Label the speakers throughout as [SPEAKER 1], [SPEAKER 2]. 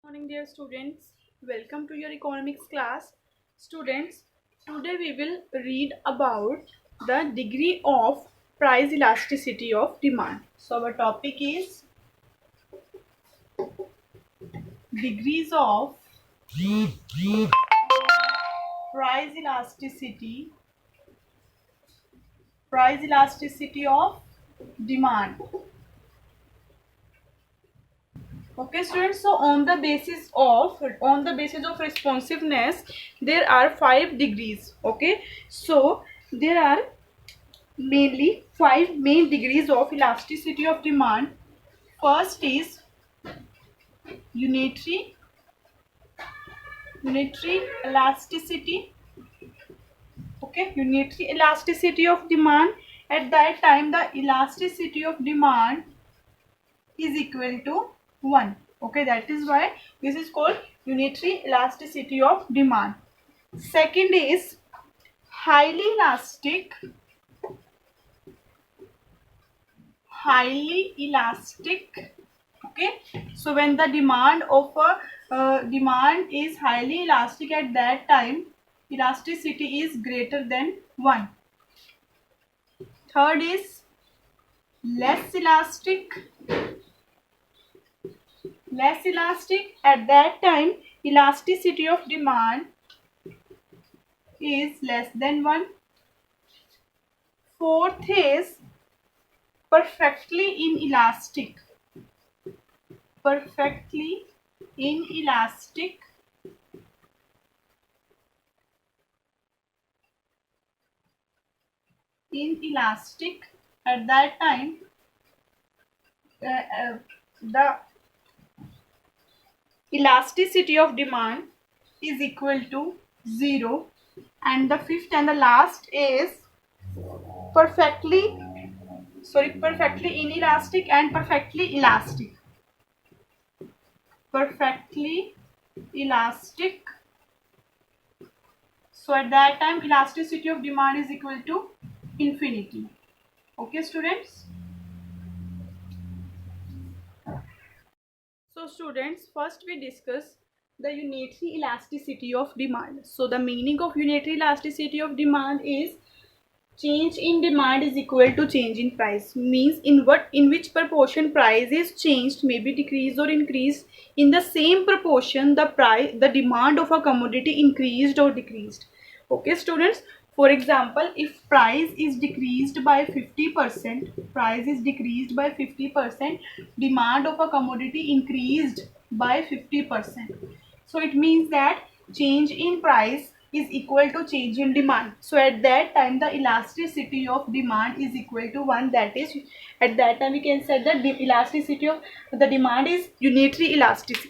[SPEAKER 1] Morning dear students, welcome to your economics class. Students, today we will read about the degree of price elasticity of demand. So our topic is degrees of price elasticity of demand. Okay students, so on the basis of responsiveness there are 5 degrees. Okay, so there are mainly 5 main degrees of elasticity of demand. First is unitary elasticity. Okay, unitary elasticity of demand. At that time the elasticity of demand is equal to 1. Okay, that is why this is called unitary elasticity of demand. Second is highly elastic Okay, so when the demand of a demand is highly elastic, at that time elasticity is greater than 1. Third is less elastic. At that time elasticity of demand is less than 1. Fourth is perfectly inelastic. perfectly inelastic At that time the elasticity of demand is equal to 0. And the fifth and the last is perfectly inelastic and perfectly elastic. Perfectly elastic, so at that time elasticity of demand is equal to infinity. Okay students, so students, first we discuss the unitary elasticity of demand. So the meaning of unitary elasticity of demand is change in demand is equal to change in price. Means in which proportion price is changed, maybe decreased or increased, in the same proportion the demand of a commodity increased or decreased. Okay students, for example, if price is decreased by 50%, demand of a commodity increased by 50%. So it means that change in price is equal to change in demand. So at that time the elasticity of demand is equal to 1. That is, at that time we can say that the elasticity of the demand is unitary elastic.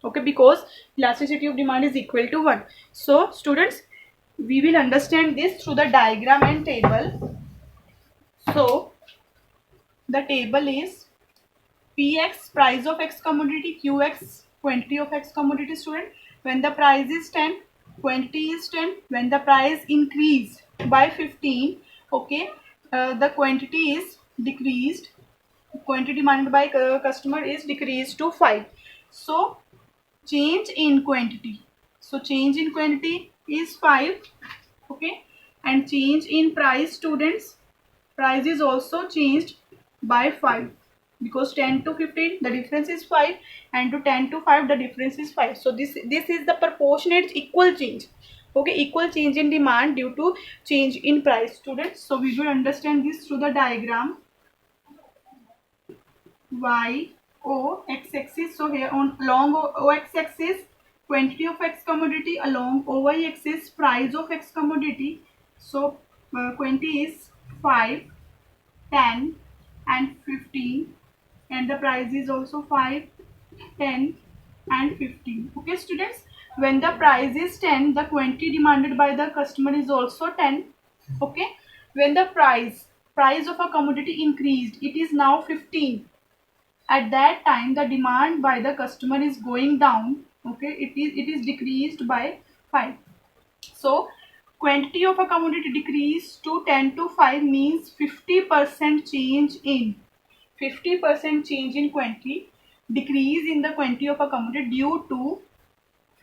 [SPEAKER 1] Okay, because elasticity of demand is equal to 1. So students, we will understand this through the diagram and table. So the table is Px price of x commodity, Qx quantity of x commodity. Student, when the price is 10, quantity is 10. When the price increased by 15, okay, the quantity is decreased. Quantity demanded by customer is decreased to 5. So change in quantity. So change in quantity is 5. Okay, and change in price, students, price is also changed by 5, because 10 to 15 the difference is 5, and to 10 to 5 the difference is 5. So this is the proportionate equal change. Okay, equal change in demand due to change in price, students. So we will understand this through the diagram. Y O x axis. So here on along O x axis quantity of x commodity, along O y axis price of x commodity. So quantity is 5, 10 and 15, and the price is also 5, 10 and 15. Okay students, when the price is 10, the quantity demanded by the customer is also 10. Okay, when the price of a commodity increased, it is now 15. At that time the demand by the customer is going down. Okay, it is decreased by 5. So quantity of a commodity decreased to 10 to 5 means 50% change in quantity. decrease in the quantity of a commodity due to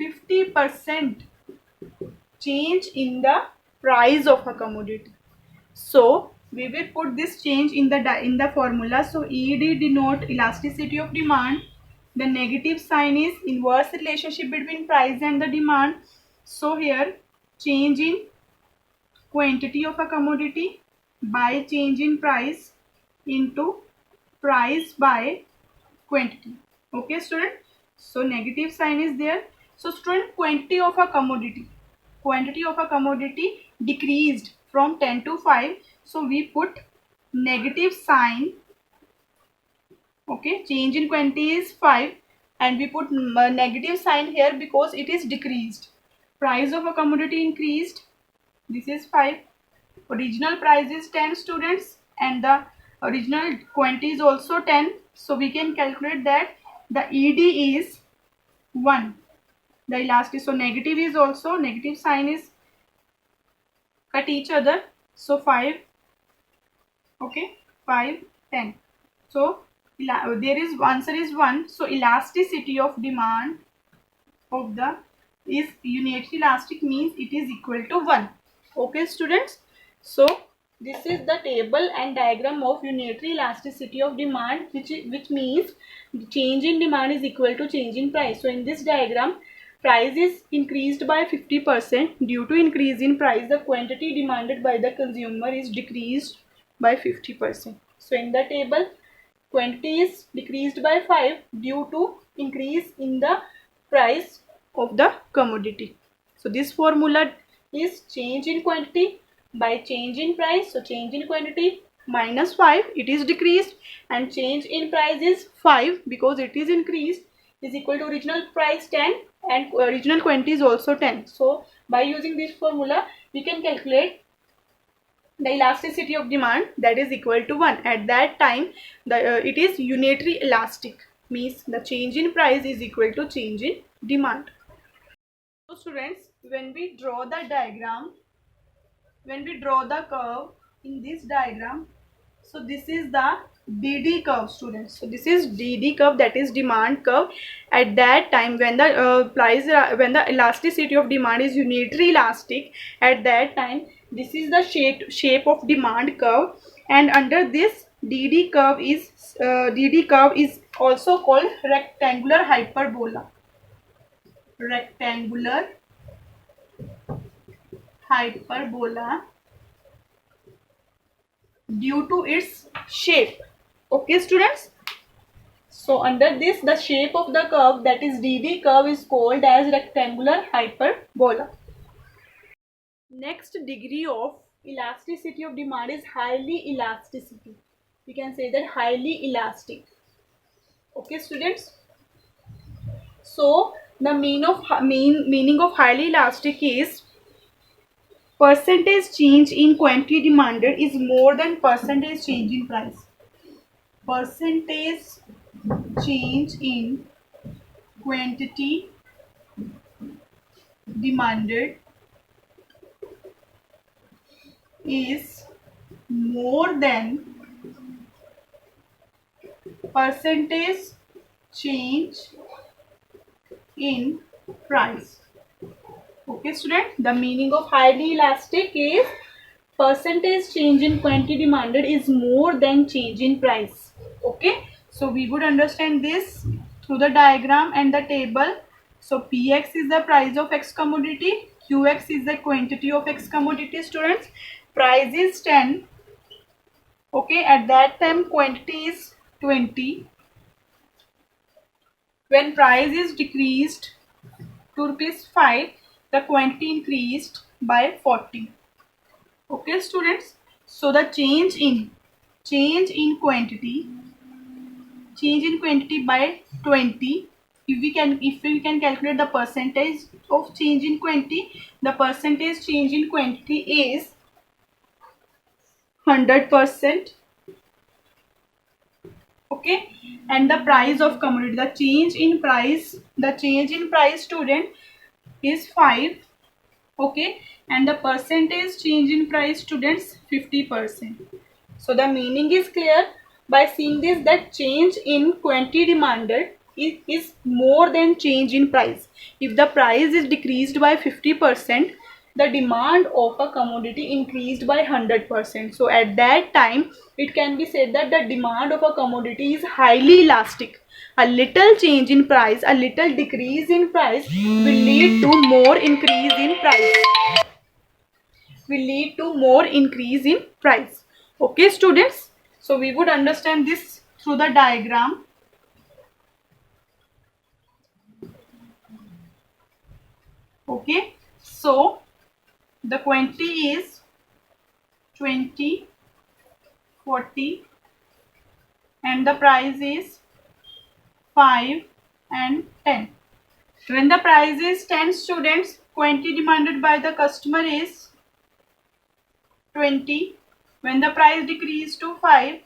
[SPEAKER 1] 50% change in the price of a commodity. So we will put this change in the formula. So ED denote elasticity of demand. The negative sign is inverse relationship between price and the demand. So here change in quantity of a commodity by change in price into price by quantity. Okay student, so negative sign is there. So student, quantity of a commodity decreased from 10 to 5, so we put negative sign. Okay, change in quantity is 5 and we put negative sign here because it is decreased. Price of a commodity increased, this is 5. Original price is 10 students and the original quantity is also 10, so we can calculate that the ED is 1. The elastic, so negative is also, negative sign is cut each other, so 5. Okay, 5, 10. So there is answer is 1. So elasticity of demand of the is unitary elastic means it is equal to 1. Okay students, so this is the table and diagram of unitary elasticity of demand, which means change in demand is equal to change in price. So in this diagram, price is increased by 50%. Due to increase in price, the quantity demanded by the consumer is decreased by 50%. So in the table, quantity is decreased by 5 due to increase in the price of the commodity. So this formula is change in quantity by change in price. So change in quantity minus 5, it is decreased, and change in price is 5 because it is increased, is equal to original price 10 and original quantity is also 10. So by using this formula, we can calculate the elasticity of demand, that is equal to 1. At that time, it is unitary elastic, means the change in price is equal to change in demand. So students, when we draw the diagram, when we draw the curve in this diagram, so this is the DD curve students. So this is DD curve, that is demand curve. At that time when the when the elasticity of demand is unitary elastic, at that time this is the shape of demand curve, and under this DD curve is also called rectangular hyperbola. Rectangular hyperbola due to its shape. Okay students, so under this, the shape of the curve, that is DD curve, is called as rectangular hyperbola. Next degree of elasticity of demand is highly elasticity. We can say that highly elastic. Okay students, so the meaning of highly elastic is percentage change in quantity demanded is more than percentage change in price. Percentage change in quantity demanded is more than percentage change in price. Okay student, the meaning of highly elastic is percentage change in quantity demanded is more than change in price. Okay, so we would understand this through the diagram and the table. So Px is the price of X commodity, Qx is the quantity of X commodity students. Price is 10. Okay, at that time quantity is 20. When price is decreased to rupees 5, the quantity increased by 40. Okay students, so the change in quantity by 20. If we can calculate the percentage of change in quantity, the percentage change in quantity is 100%. Okay, and the price of commodity, the change in price student is 5. Okay, and the percentage change in price students 50%. So the meaning is clear. by seeing this, that change in quantity demanded is more than change in price. If the price is decreased by 50%, the demand of a commodity increased by 100%. So at that time, it can be said that the demand of a commodity is highly elastic. A little change in price, a little decrease in price will lead to more increase in price. Okay, students. So we would understand this through the diagram. Okay. So the quantity is 20, 40, and the price is 5 and 10. When the price is 10, students, quantity demanded by the customer is 20. When the price decreases to 5,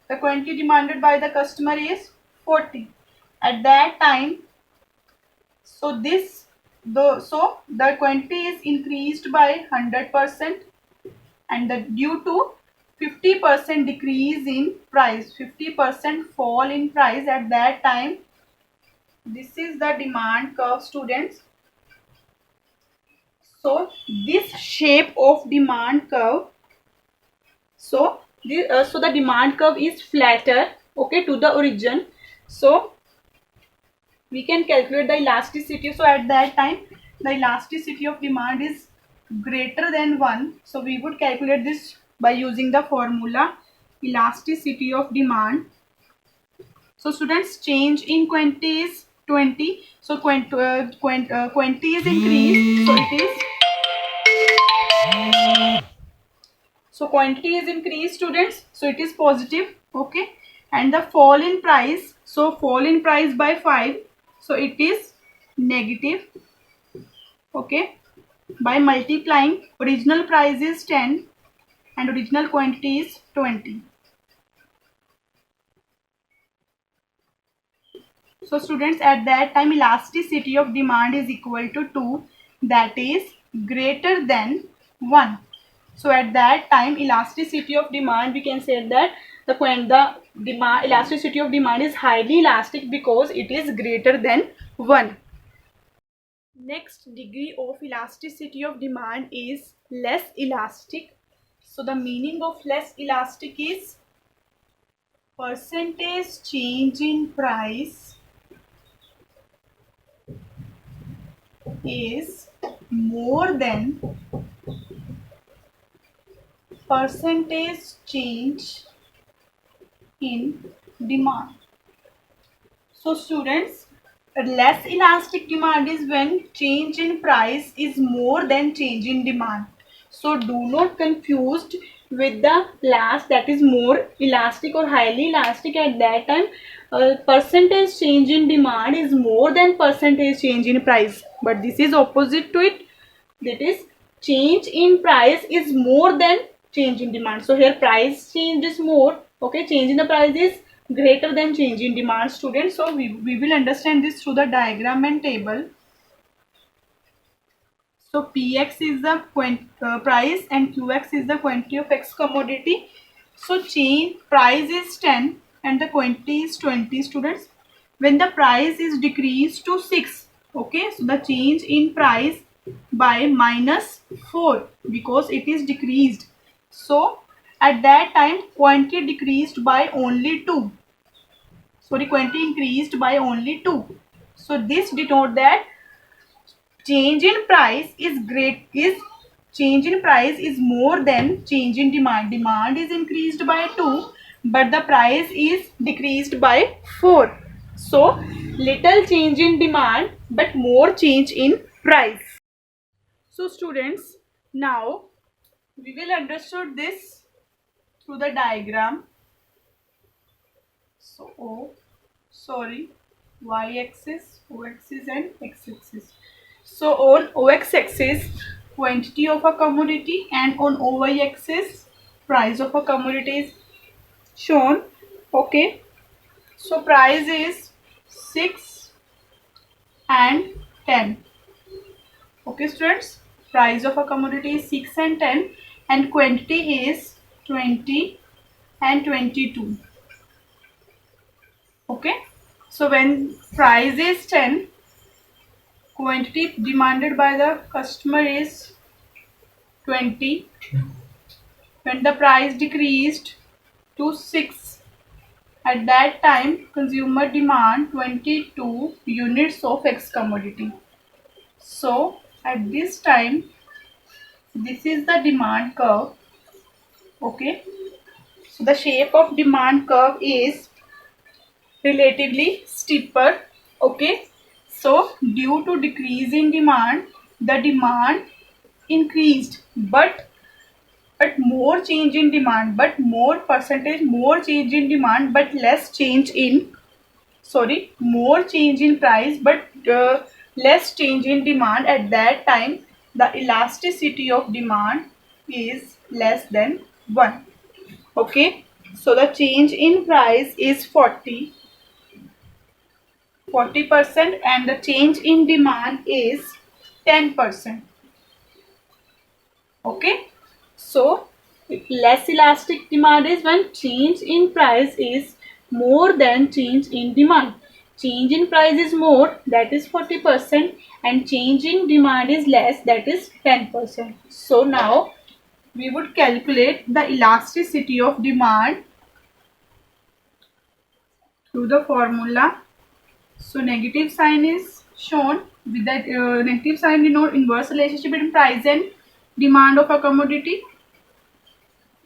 [SPEAKER 1] the quantity demanded by the customer is 40. At that time, so the quantity is increased by 100%, and due to 50% decrease in price, 50% fall in price at that time. This is the demand curve, students. So this shape of demand curve, so the demand curve is flatter, okay, to the origin. So we can calculate the elasticity. So at that time, the elasticity of demand is greater than 1. So we would calculate this by using the formula elasticity of demand. So students, change in quantity is 20. So quantity is increased. So it is. So quantity is increased, students. So it is positive. Okay. And the fall in price. So fall in price by 5. So it is negative. Okay. By multiplying, original price is 10 and original quantity is 20. So students, at that time, elasticity of demand is equal to 2, that is greater than 1. So at that time, elasticity of demand, we can say that the elasticity of demand is highly elastic because it is greater than 1. Next degree of elasticity of demand is less elastic. So the meaning of less elastic is percentage change in price is more than percentage change in demand. So students, less elastic demand is when change in price is more than change in demand. So do not confused with the last, that is more elastic or highly elastic. At that time, percentage change in demand is more than percentage change in price, but this is opposite to it, that is change in price is more than change in demand. So here price change is more, okay, change in the price is greater than change in demand, students. So we will understand this through the diagram and table. So Px is the price and Qx is the quantity of X commodity. So change price is 10 and the quantity is 20, students. When the price is decreased to 6, okay, so the change in price by -4 because it is decreased. So at that time, quantity decreased by only 2. Sorry, quantity increased by only 2. So this denote that change in price is more than change in demand. Demand is increased by 2, but the price is decreased by 4. So little change in demand but more change in price. So students, now we will understood this through the diagram. So y-axis, o-axis and x-axis. So on o-x-axis, quantity of a commodity, and on o-y-axis, price of a commodity is shown. Okay. So price is 6 and 10. Okay, students. Price of a commodity is 6 and 10, and quantity is 20 and 22. Okay, so when price is 10, quantity demanded by the customer is 20. When the price decreased to 6, at that time consumer demand 22 units of X commodity. So at this time, this is the demand curve. Okay, so the shape of demand curve is relatively steeper. Okay, so due to decrease in demand, the demand increased, but more change in demand, but more percentage, more change in demand, but less change in, sorry, more change in price, but less change in demand. At that time, the elasticity of demand is less than 1. Okay, so the change in price is 40% and the change in demand is 10%. Okay, so less elastic demand is when change in price is more than change in demand. Change in price is more, that is 40%, and change in demand is less, that is 10%. So now we would calculate the elasticity of demand through the formula. So negative sign is shown. With that negative sign, we know inverse relationship between price and demand of a commodity.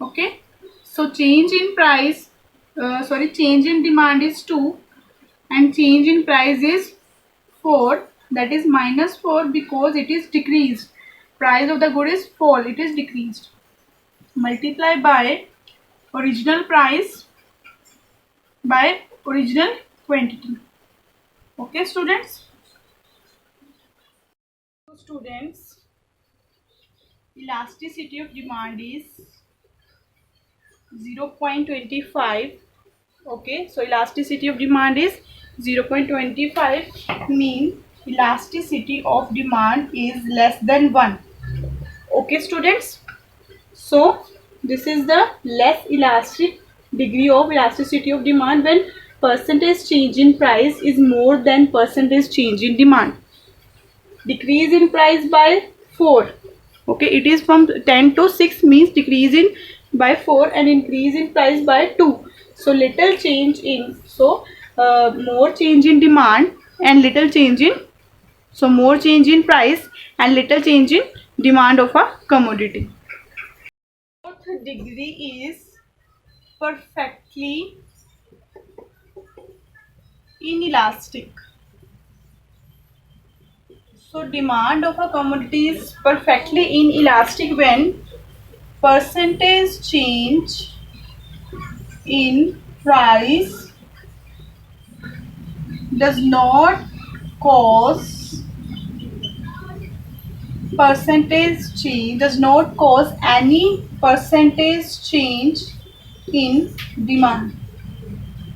[SPEAKER 1] Okay, so change in price, change in demand is 2 and change in price is 4, that is minus 4 because it is decreased. Price of the good is fall, it is decreased. Multiply by original price by original quantity. Okay, students? So students, elasticity of demand is 0.25. Okay, so elasticity of demand is 0.25, mean elasticity of demand is less than 1. Okay, students, so this is the less elastic degree of elasticity of demand when percentage change in price is more than percentage change in demand. Decrease in price by 4. Okay, it is from 10 to 6 means decrease in by 4 and increase in price by 2. So little change in, so more change in demand and little change in, so more change in price and little change in demand of a commodity. Fourth degree is perfectly inelastic. So demand of a commodity is perfectly inelastic when percentage change in price does not cause any percentage change in demand.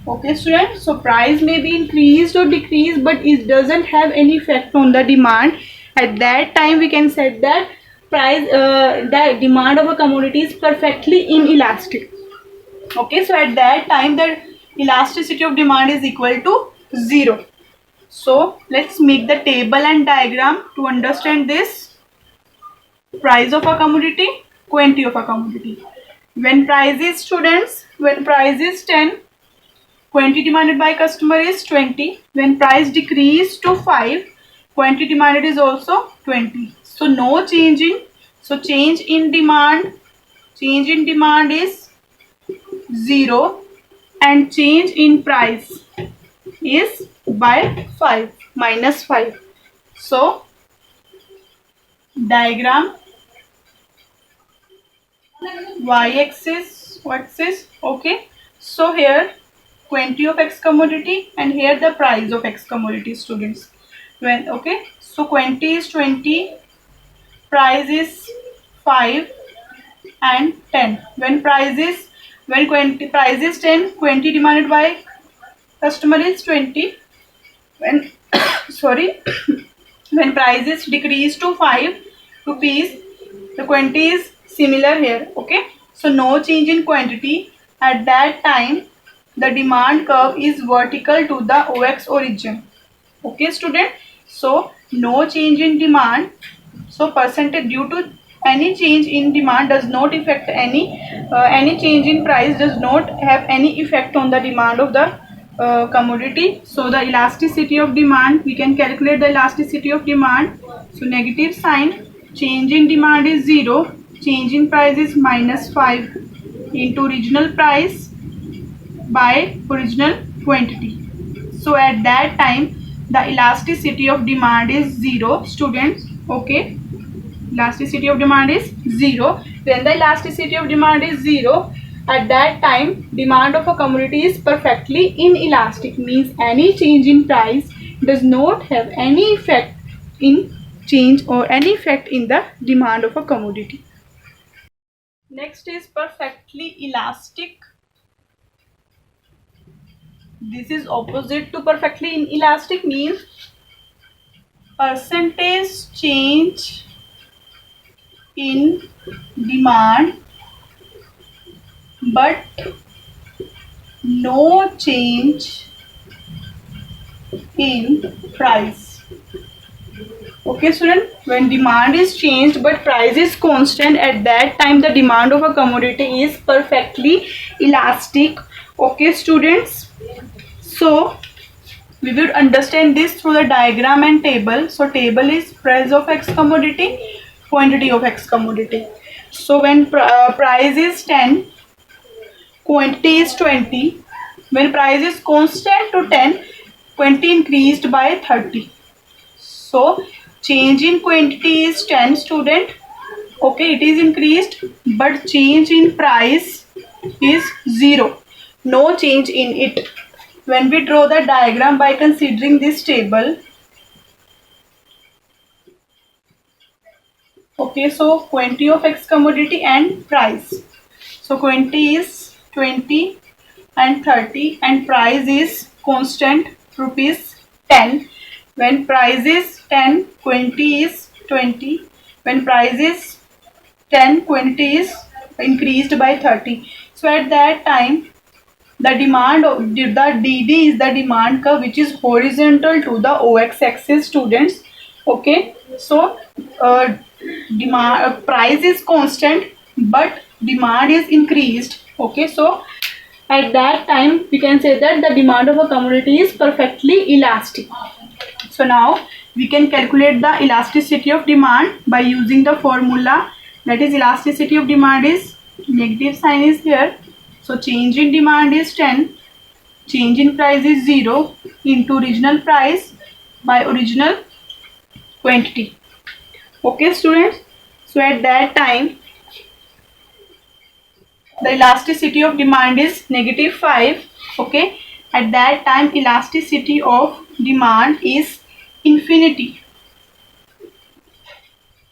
[SPEAKER 1] Okay, students, so price may be increased or decreased, but it doesn't have any effect on the demand. At that time we can say that price, the demand of a commodity is perfectly inelastic. Okay, so at that time the elasticity of demand is equal to 0. So let's make the table and diagram to understand this. Price of a commodity, quantity of a commodity. When price is, students, when price is 10, quantity demanded by customer is 20. When price decrease to 5, quantity demanded is also 20. So no change in, so change in demand is 0 and change in price is by 5, minus 5. So diagram y-axis, axis. Okay, so here quantity of X commodity and here the price of X commodity, students. When, okay, so quantity is 20, price is 5 and 10. When price is 10, quantity demanded by customer is 20. When sorry, when price is decreased to 5 rupees, the quantity is similar here. Okay, so no change in quantity. At that time the demand curve is vertical to the OX origin. Okay student, so no change in demand, so percentage due to any change in demand does not affect any change in price does not have any effect on the demand of the commodity. So the elasticity of demand, we can calculate the elasticity of demand. So negative sign, change in demand is 0, change in price is -5 into original price by original quantity. So at that time the elasticity of demand is 0 students. Okay, elasticity of demand is 0. When the elasticity of demand is 0, at that time demand of a commodity is perfectly inelastic, means any change in price does not have any effect in change or any effect in the demand of a commodity. Next is perfectly elastic. This is opposite to perfectly inelastic, means percentage change in demand but no change in price. Okay student, when demand is changed but price is constant, at that time the demand of a commodity is perfectly elastic. Okay students, so we will understand this through the diagram and table. So table is price of X commodity, quantity of X commodity. So when price is 10, quantity is 20. When price is constant to 10, quantity increased by 30. So change in quantity is 10 student. Okay, it is increased, but change in price is 0. No change in it. When we draw the diagram by considering this table, okay, so quantity of X commodity and price. So quantity is 20 and 30 and price is constant rupees 10. When price is 10, quantity is 20. When price is 10, quantity is increased by 30. So at that time the demand of the DD is the demand curve which is horizontal to the OX axis students. Okay, so demand price is constant but demand is increased. Okay, so at that time we can say that the demand of a commodity is perfectly elastic. So now we can calculate the elasticity of demand by using the formula, that is elasticity of demand is negative sign is here. So change in demand is 10, change in price is 0 into original price by original quantity. Okay students, so at that time the elasticity of demand is -5. Okay, at that time elasticity of demand is infinity.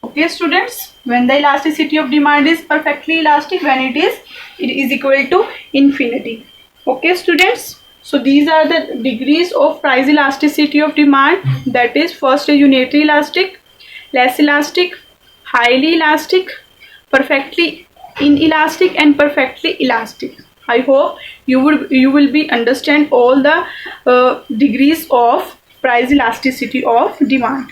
[SPEAKER 1] Okay students, when the elasticity of demand is perfectly elastic, when it is equal to infinity. Okay students, so these are the degrees of price elasticity of demand, that is first unitary elastic, less elastic, highly elastic, perfectly inelastic and perfectly elastic. I hope you will be understand all the degrees of price elasticity of demand.